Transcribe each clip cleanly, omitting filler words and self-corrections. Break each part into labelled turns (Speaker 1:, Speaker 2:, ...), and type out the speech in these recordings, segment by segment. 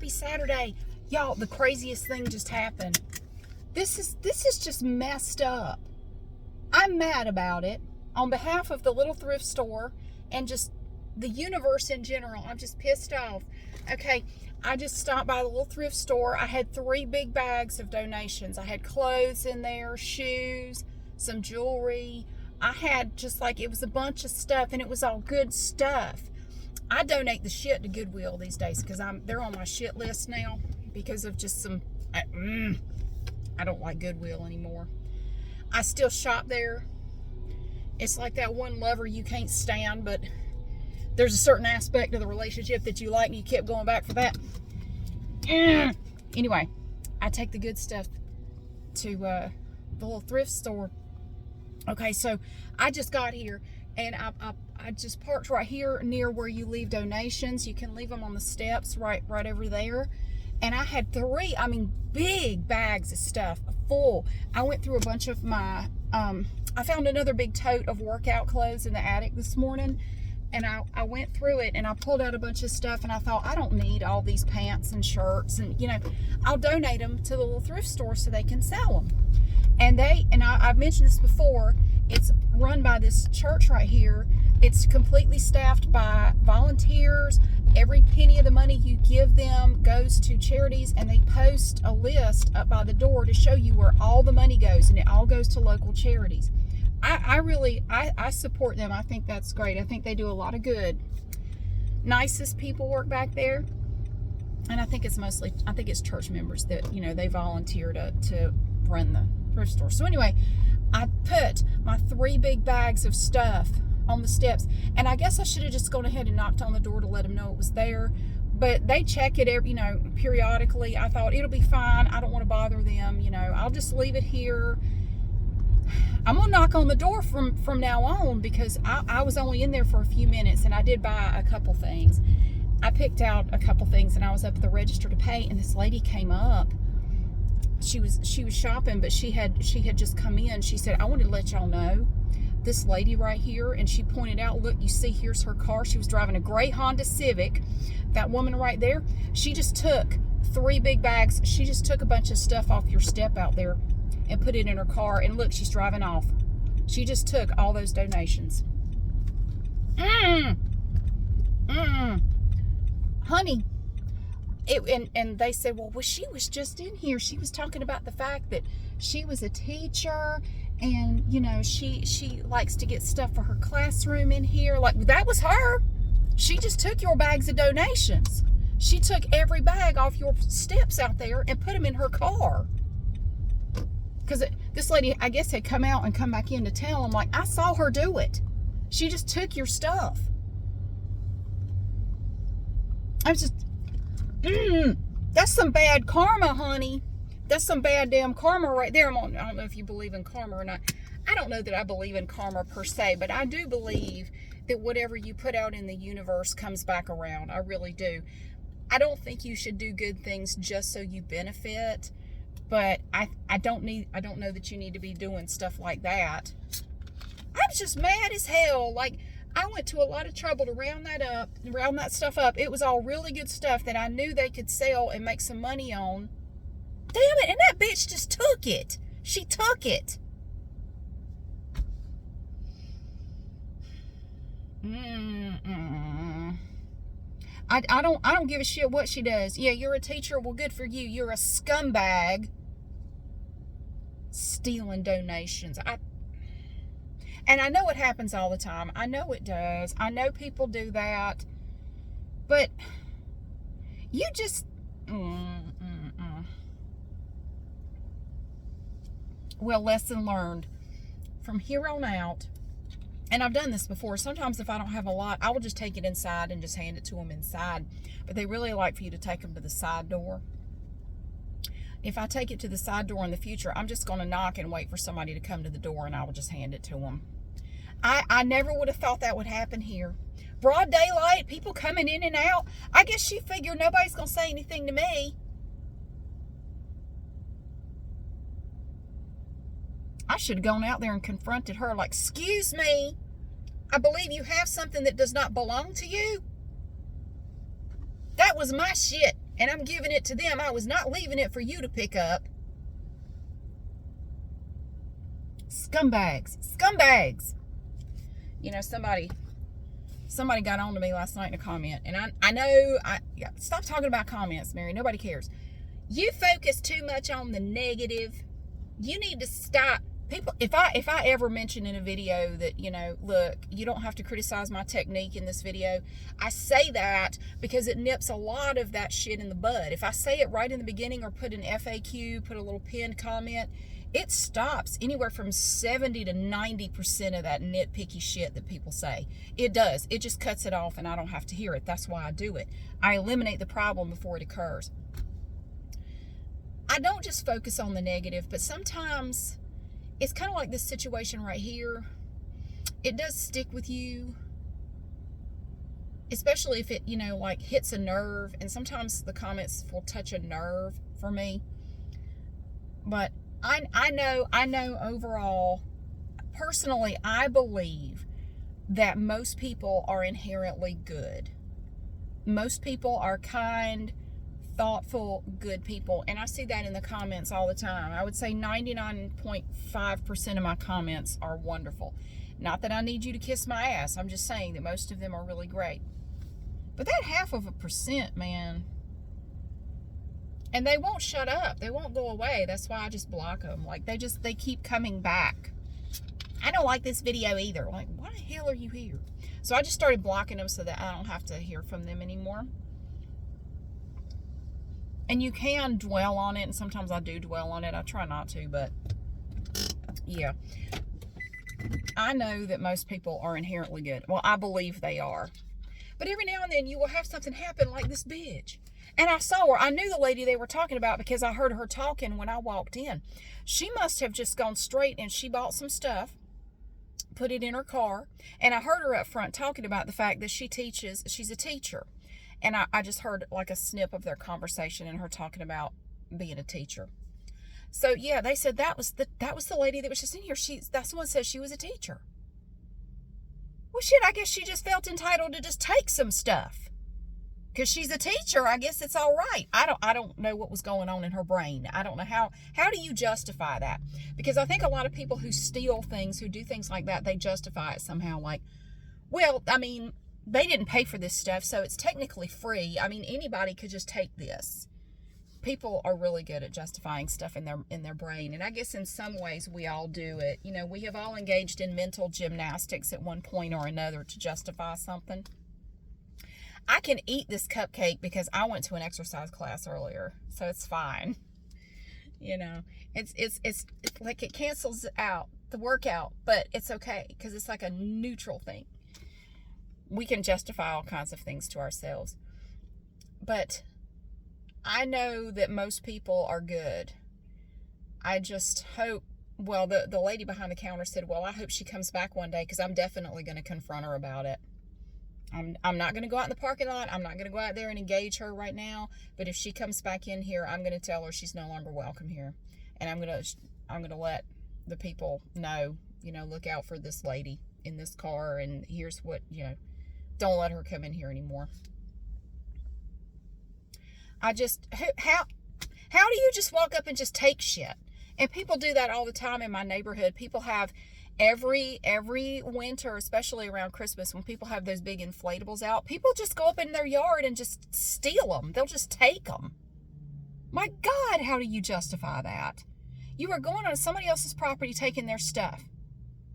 Speaker 1: happy Saturday. Y'all, the craziest thing just happened. This is just messed up. I'm mad about it on behalf of the little thrift store and just the universe in general. I'm just pissed off. Okay, I just stopped by the little thrift store. I had 3 big bags of donations. I had clothes in there, shoes, some jewelry. I had just like, it was a bunch of stuff, and it was all good stuff. I donate the shit to Goodwill these days because they're on my shit list now because of just some, I don't like Goodwill anymore. I still shop there. It's like that one lover you can't stand, but there's a certain aspect of the relationship that you like and you kept going back for that. Anyway, I take the good stuff to the little thrift store. Okay, so I just got here and I just parked right here near where you leave donations. You can leave them on the steps right over there. And I had 3, big bags of stuff full. I went through a bunch of my, I found another big tote of workout clothes in the attic this morning. And I went through it and I pulled out a bunch of stuff, and I thought, I don't need all these pants and shirts, and I'll donate them to the little thrift store so they can sell them. And I've mentioned this before, it's run by this church right here. It's completely staffed by volunteers. Every penny of the money you give them goes to charities, and they post a list up by the door to show you where all the money goes, and it all goes to local charities. I support them. I think that's great. I think they do a lot of good. Nicest people work back there. And I think it's church members that, they volunteer to run the thrift store. So anyway, I put my 3 big bags of stuff on the steps. And I guess I should have just gone ahead and knocked on the door to let them know it was there. But they check it periodically. I thought it'll be fine. I don't want to bother them. I'll just leave it here. I'm going to knock on the door from now on because I was only in there for a few minutes, and I did buy a couple things. I picked out a couple things, and I was up at the register to pay, and this lady came up. She was shopping, but she had just come in. She said, I wanted to let y'all know this lady right here, and she pointed out, look, you see, here's her car. She was driving a gray Honda Civic. That woman right there, she just took 3 big bags. She just took a bunch of stuff off your step out there and put it in her car, and look, she's driving off. She just took all those donations. Honey, and they said, well, she was just in here. She was talking about the fact that she was a teacher, and she likes to get stuff for her classroom in here. Like, that was her. She just took your bags of donations. She took every bag off your steps out there and put them in her car. Because this lady, I guess, had come out and come back in to tell them, like, I saw her do it. She just took your stuff. I was just, that's some bad karma, honey. That's some bad damn karma right there. I don't know if you believe in karma or not. I don't know that I believe in karma per se, but I do believe that whatever you put out in the universe comes back around. I really do. I don't think you should do good things just so you benefit. But I don't know that you need to be doing stuff like that. I'm just mad as hell. Like, I went to a lot of trouble to round that stuff up. It was all really good stuff that I knew they could sell and make some money on. Damn it, and that bitch just took it. She took it. I don't give a shit what she does. Yeah, you're a teacher. Well, good for you. You're a scumbag. Stealing donations. And I know it happens all the time. I know it does. I know people do that. But you just... Well, lesson learned. From here on out, and I've done this before. Sometimes if I don't have a lot, I will just take it inside and just hand it to them inside. But they really like for you to take them to the side door. If I take it to the side door in the future, I'm just going to knock and wait for somebody to come to the door, and I will just hand it to them. I never would have thought that would happen here. Broad daylight, people coming in and out. I guess she figured nobody's going to say anything to me. I should have gone out there and confronted her like, excuse me, I believe you have something that does not belong to you. That was my shit, and I'm giving it to them. I was not leaving it for you to pick up. Scumbags. Scumbags. You know, somebody got on to me last night in a comment, and I know, stop talking about comments, Mary. Nobody cares. You focus too much on the negative. You need to stop. People, if I ever mention in a video that, you know, look, you don't have to criticize my technique in this video, I say that because it nips a lot of that shit in the bud. If I say it right in the beginning or put an FAQ, put a little pinned comment, it stops anywhere from 70 to 90% of that nitpicky shit that people say. It does. It just cuts it off and I don't have to hear it. That's why I do it. I eliminate the problem before it occurs. I don't just focus on the negative, but sometimes it's kind of like this situation right here. It does stick with you, especially if it, you know, like hits a nerve. And sometimes the comments will touch a nerve for me. But I know overall, personally, I believe that most people are inherently good. Most people are kind, thoughtful, good people. And I see that in the comments all the time. I would say 99.5% of my comments are wonderful. Not that I need you to kiss my ass. I'm just saying that most of them are really great. But that 0.5%, man, and they won't shut up. They won't go away. That's why I just block them. Like, they keep coming back. I don't like this video either. Like, why the hell are you here? So I just started blocking them so that I don't have to hear from them anymore. And you can dwell on it, and sometimes I do dwell on it. I try not to, but yeah. I know that most people are inherently good. Well, I believe they are. But every now and then you will have something happen like this bitch. And I saw her. I knew the lady they were talking about because I heard her talking when I walked in. She must have just gone straight and she bought some stuff, put it in her car. And I heard her up front talking about the fact that she's a teacher. And I just heard like a snip of their conversation and her talking about being a teacher. So yeah, they said that was the lady that was just in here. That's the one says she was a teacher. Well, shit, I guess she just felt entitled to just take some stuff. Because she's a teacher, I guess it's all right. I don't know what was going on in her brain. I don't know how do you justify that? Because I think a lot of people who steal things, who do things like that, they justify it somehow like, well, I mean, they didn't pay for this stuff, so it's technically free. I mean, anybody could just take this. People are really good at justifying stuff in their brain, and I guess in some ways we all do it. You know, we have all engaged in mental gymnastics at one point or another to justify something. I can eat this cupcake because I went to an exercise class earlier, so it's fine. You know, it's like it cancels out the workout, but it's okay because it's like a neutral thing. We can justify all kinds of things to ourselves. But I know that most people are good. I just hope, well, the lady behind the counter said, well, I hope she comes back one day because I'm definitely going to confront her about it. I'm not going to go out in the parking lot. I'm not going to go out there and engage her right now. But if she comes back in here, I'm going to tell her she's no longer welcome here. And I'm going to let the people know, you know, look out for this lady in this car. And here's what, you know, don't let her come in here anymore. How do you just walk up and just take shit? And people do that all the time in my neighborhood. People have every winter, especially around Christmas, when people have those big inflatables out, people just go up in their yard and just steal them. They'll just take them. My God, how do you justify that? You are going on somebody else's property taking their stuff.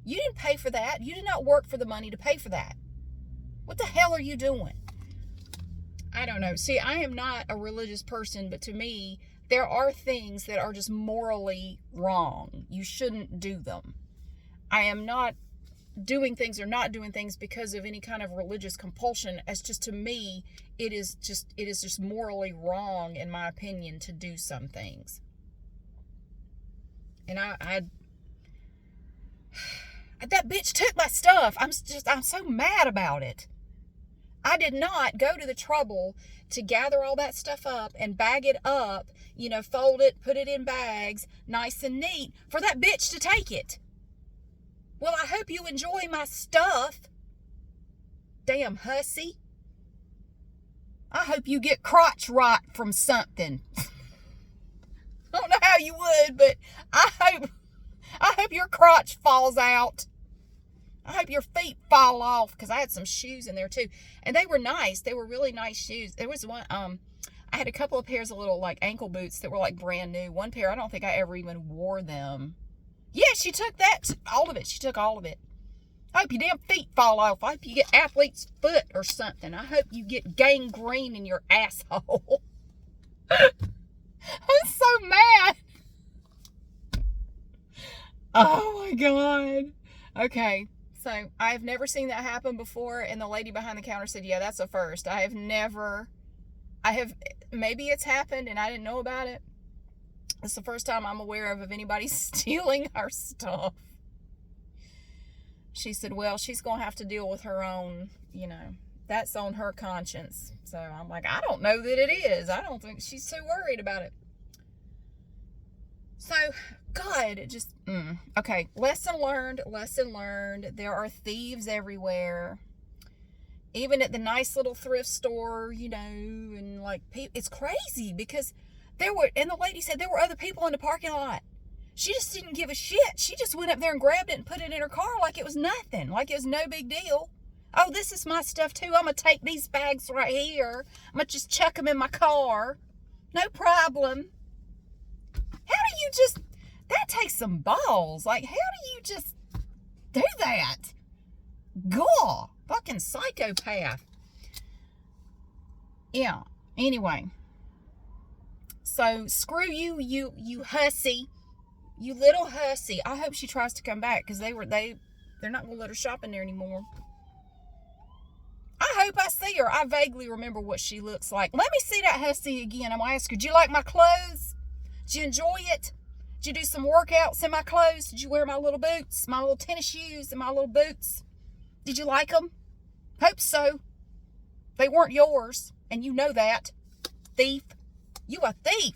Speaker 1: You didn't pay for that. You did not work for the money to pay for that. What the hell are you doing? I don't know. See, I am not a religious person, but to me, there are things that are just morally wrong. You shouldn't do them. I am not doing things or not doing things because of any kind of religious compulsion. It's just, to me, it is just morally wrong, in my opinion, to do some things. And that bitch took my stuff. I'm so mad about it. I did not go to the trouble to gather all that stuff up and bag it up, you know, fold it, put it in bags, nice and neat, for that bitch to take it. Well, I hope you enjoy my stuff. Damn hussy. I hope you get crotch rot from something. I don't know how you would, but I hope your crotch falls out. I hope your feet fall off, because I had some shoes in there too, and they were nice. They were really nice shoes. There was one, I had a couple of pairs of little like ankle boots that were like brand new. One pair, I don't think I ever even wore them. Yeah, she took that, all of it. She took all of it. I hope your damn feet fall off. I hope you get athlete's foot or something. I hope you get gangrene in your asshole. I'm so mad. Oh my God. Okay. So I've never seen that happen before. And the lady behind the counter said, yeah, that's a first. Maybe it's happened and I didn't know about it. It's the first time I'm aware of anybody stealing our stuff. She said, well, she's going to have to deal with her own, that's on her conscience. So I'm like, I don't know that it is. I don't think she's too worried about it. So, God, it just, okay. Lesson learned. There are thieves everywhere. Even at the nice little thrift store, and like, it's crazy because and the lady said there were other people in the parking lot. She just didn't give a shit. She just went up there and grabbed it and put it in her car like it was nothing, like it was no big deal. Oh, this is my stuff too. I'm going to take these bags right here. I'm going to just chuck them in my car. No problem. How do you just, that takes some balls. Like, how do you just do that? Gaw, fucking psychopath. Yeah, anyway. So, screw you, you hussy. You little hussy. I hope she tries to come back, because they're not going to let her shop in there anymore. I hope I see her. I vaguely remember what she looks like. Let me see that hussy again. I'm going to ask her, do you like my clothes? Did you enjoy it? Did you do some workouts in my clothes? Did you wear my little boots, my little tennis shoes and my little boots? Did you like them? Hope so. They weren't yours, and you know that. Thief. You a thief.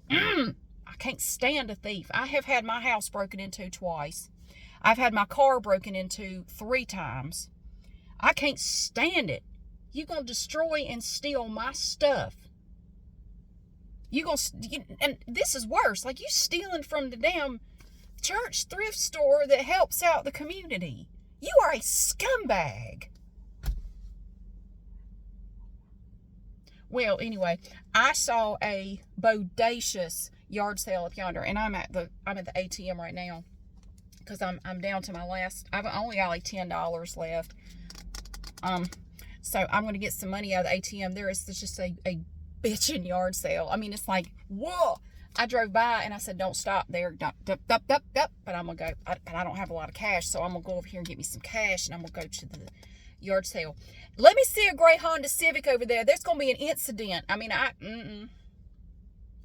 Speaker 1: I can't stand a thief. I have had my house broken into twice. I've had my car broken into 3 times. I can't stand it. You're going to destroy and steal my stuff. And this is worse. Like, you stealing from the damn church thrift store that helps out the community. You are a scumbag. Well, anyway, I saw a bodacious yard sale up yonder, and I'm at the ATM right now because I'm down to my last. I've only got like $10 left. So I'm going to get some money out of the ATM. There's just a bitchin' yard sale. I mean, it's like, whoa. I drove by and I said, don't stop there. But I'm going to go. But I don't have a lot of cash, so I'm going to go over here and get me some cash, and I'm going to go to the yard sale. Let me see a gray Honda Civic over there. There's going to be an incident. I mean,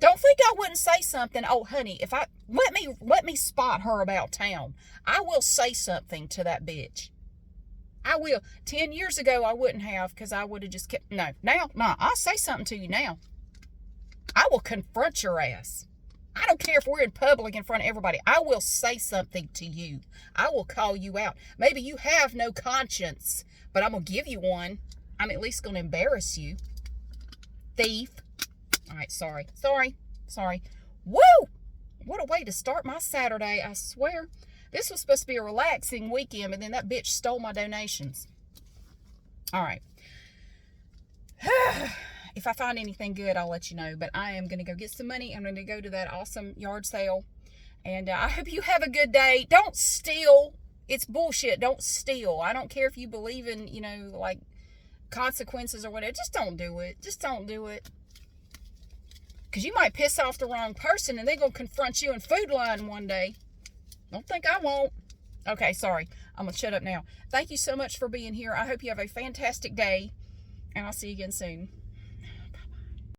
Speaker 1: don't think I wouldn't say something. Oh, honey, if let me spot her about town. I will say something to that bitch. I will. 10 years ago, I wouldn't have, because I would have just kept, no, I'll say something to you now. I will confront your ass. I don't care if we're in public in front of everybody. I will say something to you. I will call you out. Maybe you have no conscience, but I'm going to give you one. I'm at least going to embarrass you. Thief. All right, sorry. Woo! What a way to start my Saturday, I swear. This was supposed to be a relaxing weekend, but then that bitch stole my donations. All right. If I find anything good, I'll let you know. But I am going to go get some money. I'm going to go to that awesome yard sale. And I hope you have a good day. Don't steal. It's bullshit. Don't steal. I don't care if you believe in, like consequences or whatever. Just don't do it. Because you might piss off the wrong person and they're going to confront you in Food Line one day. Don't think I won't. Okay, sorry. I'm going to shut up now. Thank you so much for being here. I hope you have a fantastic day. And I'll see you again soon.